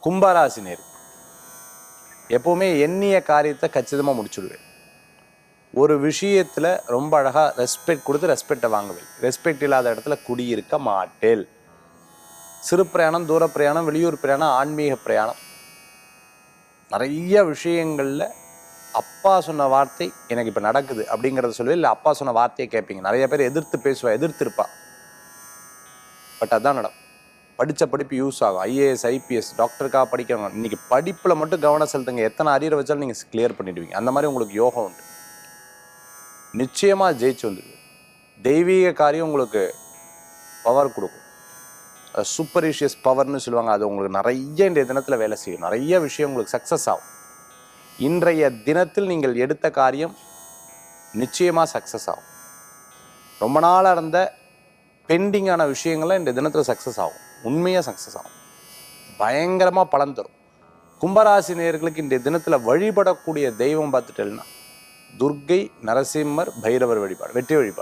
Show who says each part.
Speaker 1: கும்பராசி நேர் எப்போவுமே எண்ணிய காரியத்தை கச்சிதமாக முடிச்சுடுவேன். ஒரு விஷயத்தில் ரொம்ப அழகாக ரெஸ்பெக்ட் கொடுத்து ரெஸ்பெக்டை வாங்குவேன். ரெஸ்பெக்ட் இல்லாத இடத்துல குடியிருக்க மாட்டேன். சிறு பிரயாணம், தூர பிரயாணம், வெளியூர் பிரயாணம், ஆன்மீக பிரயாணம், நிறைய விஷயங்களில் அப்பா சொன்ன வார்த்தை எனக்கு இப்போ நடக்குது அப்படிங்கிறத சொல்லுவேன். இல்லை அப்பா சொன்ன வார்த்தையை கேட்பீங்க. நிறைய பேர் எதிர்த்து பேசுவா, எதிர்த்திருப்பா. பட் அதான் நடக்கும். படித்த படிப்பு யூஸ் ஆகும். ஐஏஎஸ், ஐபிஎஸ், டாக்டருக்காக படிக்கிறவங்க இன்றைக்கி படிப்பில் மட்டும் கவனம் செலுத்துங்க. எத்தனை அரியர் வச்சாலும் நீங்கள் கிளியர் பண்ணிடுவீங்க. அந்த மாதிரி உங்களுக்கு யோகம் உண்டு. நிச்சயமாக ஜெயிச்சு வந்துடுது. தெய்வீக காரியம் உங்களுக்கு பவர் கொடுக்கும். சூப்பரிஷியஸ் பவர்னு சொல்லுவாங்க. அது உங்களுக்கு நிறைய இன்றைய தினத்தில் வேலை செய்யும். நிறைய விஷயம் உங்களுக்கு சக்ஸஸ் ஆகும். இன்றைய தினத்தில் நீங்கள் எடுத்த காரியம் நிச்சயமாக சக்ஸஸ் ஆகும். ரொம்ப நாளாக இருந்த பெண்டிங்கான விஷயங்கள்லாம் இன்றைய தினத்தில் சக்ஸஸ் ஆகும். உண்மையாக சக்ஸஸ் ஆகும். பயங்கரமாக பலன் தரும். கும்பராசி நேயர்களுக்கு இன்றைய தினத்தில் வழிபடக்கூடிய தெய்வம் பார்த்துட்டேன்னா துர்க்கை, நரசிம்மர், பைரவர் வழிபாடு வெற்றி வழிபாடு.